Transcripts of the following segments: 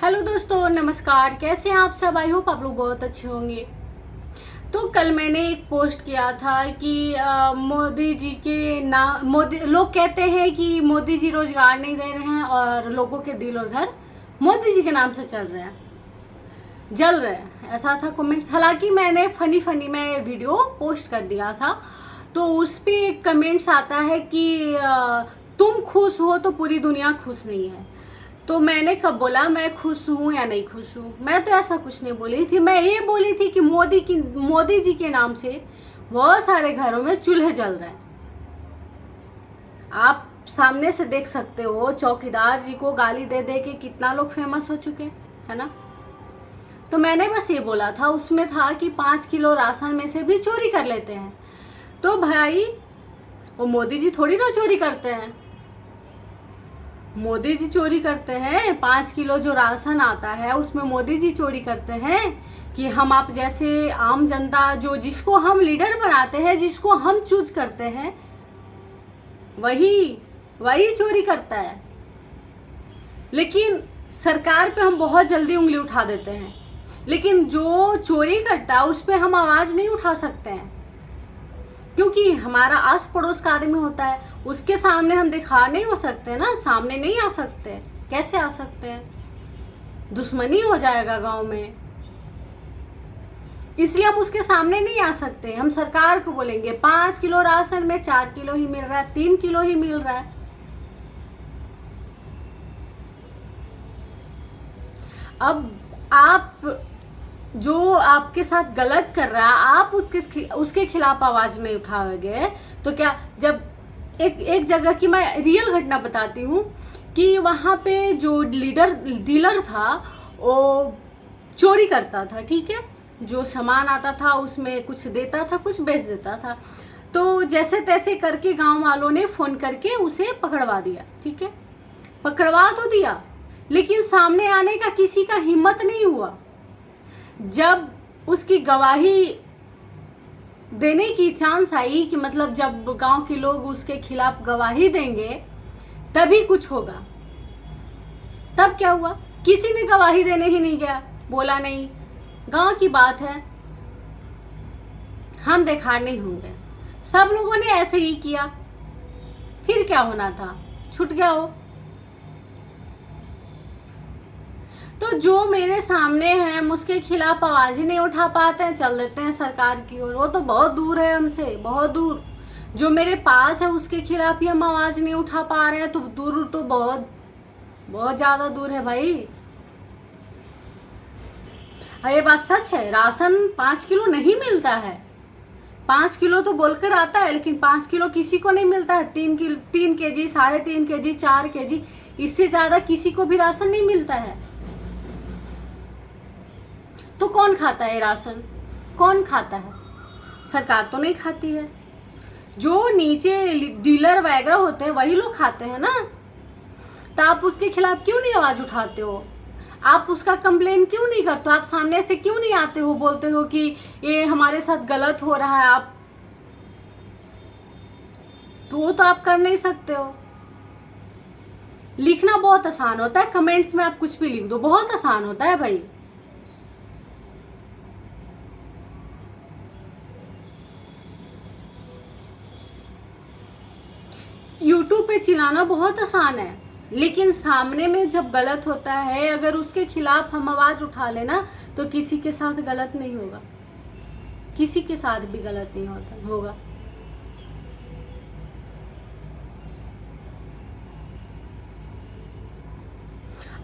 Hello दोस्तों, नमस्कार। कैसे हैं आप सब? आई होप आप लोग बहुत अच्छे होंगे। तो कल मैंने एक पोस्ट किया था कि मोदी जी के नाम, मोदी लोग कहते हैं कि मोदी जी रोजगार नहीं दे रहे हैं और लोगों के दिल और घर मोदी जी के नाम से चल रहे हैं, जल रहे हैं, ऐसा था कमेंट्स। हालांकि मैंने फनी में वीडियो पोस्ट कर दिया था, तो उस पे कमेंट्स आता है कि तुम खुश हो तो पूरी दुनिया खुश नहीं है। तो मैंने कब बोला मैं खुश हूँ या नहीं खुश हूँ? मैं तो ऐसा कुछ नहीं बोली थी। मैं ये बोली थी कि मोदी जी के नाम से बहुत सारे घरों में चूल्हे जल रहे हैं। आप सामने से देख सकते हो, चौकीदार जी को गाली दे दे के कितना लोग फेमस हो चुके है ना। तो मैंने बस ये बोला था, उसमें था कि 5 किलो राशन में से भी चोरी कर लेते हैं। तो भाई वो मोदी जी थोड़ी ना चोरी करते हैं। मोदी जी चोरी करते हैं? 5 किलो जो राशन आता है उसमें मोदी जी चोरी करते हैं कि हम आप जैसे आम जनता, जो जिसको हम लीडर बनाते हैं, जिसको हम चूज करते हैं, वही चोरी करता है। लेकिन सरकार पे हम बहुत जल्दी उंगली उठा देते हैं, लेकिन जो चोरी करता है उस पर हम आवाज नहीं उठा सकते हैं, क्योंकि हमारा आस पड़ोस का आदमी होता है। उसके सामने हम दिखा नहीं हो सकते ना, सामने नहीं आ सकते। कैसे आ सकते हैं? दुश्मनी हो जाएगा गांव में, इसलिए हम उसके सामने नहीं आ सकते। हम सरकार को बोलेंगे 5 किलो राशन में 4 किलो ही मिल रहा है, 3 किलो ही मिल रहा है। अब आप, जो आपके साथ गलत कर रहा है, आप उसके खिलाफ आवाज नहीं उठाओगे तो क्या? जब एक जगह की मैं रियल घटना बताती हूँ कि वहाँ पे जो डीलर था वो चोरी करता था, ठीक है। जो सामान आता था उसमें कुछ देता था, कुछ बेच देता था। तो जैसे तैसे करके गांव वालों ने फोन करके उसे पकड़वा दिया, ठीक है। पकड़वा तो दिया, लेकिन सामने आने का किसी का हिम्मत नहीं हुआ। जब उसकी गवाही देने की चांस आई कि मतलब जब गांव के लोग उसके खिलाफ गवाही देंगे तभी कुछ होगा, तब क्या हुआ? किसी ने गवाही देने ही नहीं गया, बोला नहीं, गांव की बात है, हम देखार नहीं होंगे। सब लोगों ने ऐसे ही किया, फिर क्या होना था? छूट गया हो। तो जो मेरे सामने हैं हम उसके खिलाफ आवाज ही नहीं उठा पाते हैं, चल देते हैं सरकार की ओर। वो तो बहुत दूर है हमसे, बहुत दूर। जो मेरे पास है उसके खिलाफ ही हम आवाज नहीं उठा पा रहे हैं, तो दूर तो बहुत बहुत ज्यादा दूर है भाई। ये बात सच है, राशन 5 किलो नहीं मिलता है। 5 किलो तो बोलकर आता है, लेकिन 5 किलो किसी को नहीं मिलता है। 3 केजी, 3.5 केजी, 4 केजी, इससे ज्यादा किसी को भी राशन नहीं मिलता है। तो कौन खाता है राशन? कौन खाता है? सरकार तो नहीं खाती है। जो नीचे डीलर वगैरह होते हैं वही लोग खाते हैं ना। तो आप उसके खिलाफ क्यों नहीं आवाज उठाते हो? आप उसका कंप्लेन क्यों नहीं करते हो? आप सामने से क्यों नहीं आते हो, बोलते हो कि ये हमारे साथ गलत हो रहा है? आप तो वो तो आप कर नहीं सकते हो। लिखना बहुत आसान होता है, कमेंट्स में आप कुछ भी लिख दो, बहुत आसान होता है भाई। यूट्यूब पे चिल्लाना बहुत आसान है, लेकिन सामने में जब गलत होता है, अगर उसके खिलाफ हम आवाज उठा लेना, तो किसी के साथ गलत नहीं होगा, किसी के साथ भी गलत नहीं होगा।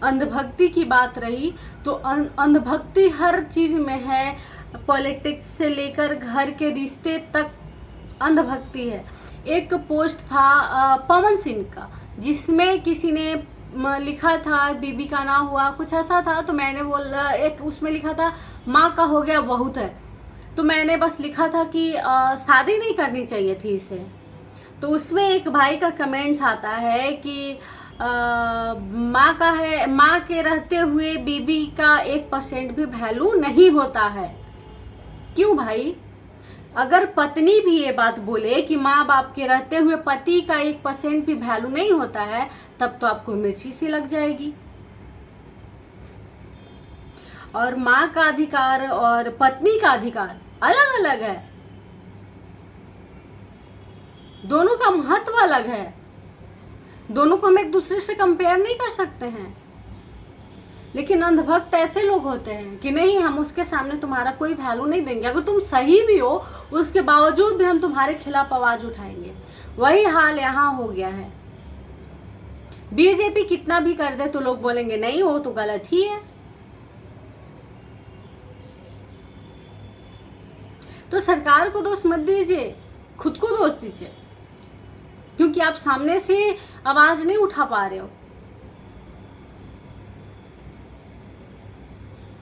अंधभक्ति की बात रही तो अंधभक्ति हर चीज में है, पॉलिटिक्स से लेकर घर के रिश्ते तक अंधभक्ति है। एक पोस्ट था पवन सिंह का, जिसमें किसी ने लिखा था बीबी का ना हुआ, कुछ ऐसा था। तो मैंने बोला, एक उसमें लिखा था माँ का हो गया बहुत है। तो मैंने बस लिखा था कि शादी नहीं करनी चाहिए थी इसे। तो उसमें एक भाई का कमेंट्स आता है कि माँ का है, माँ के रहते हुए बीबी का 1% भी वैल्यू नहीं होता है। क्यों भाई? अगर पत्नी भी ये बात बोले कि माँ बाप के रहते हुए पति का 1% भी वैल्यू नहीं होता है, तब तो आपको मिर्ची सी लग जाएगी। और माँ का अधिकार और पत्नी का अधिकार अलग अलग है, दोनों का महत्व अलग है, दोनों को हम एक दूसरे से कंपेयर नहीं कर सकते हैं। लेकिन अंधभक्त ऐसे लोग होते हैं कि नहीं, हम उसके सामने तुम्हारा कोई वैल्यू नहीं देंगे, अगर तुम सही भी हो उसके बावजूद भी हम तुम्हारे खिलाफ आवाज उठाएंगे। वही हाल यहाँ हो गया है। बीजेपी कितना भी कर दे तो लोग बोलेंगे नहीं, वो तो गलत ही है। तो सरकार को दोष मत दीजिए, खुद को दोष दीजिए, क्योंकि आप सामने से आवाज नहीं उठा पा रहे हो।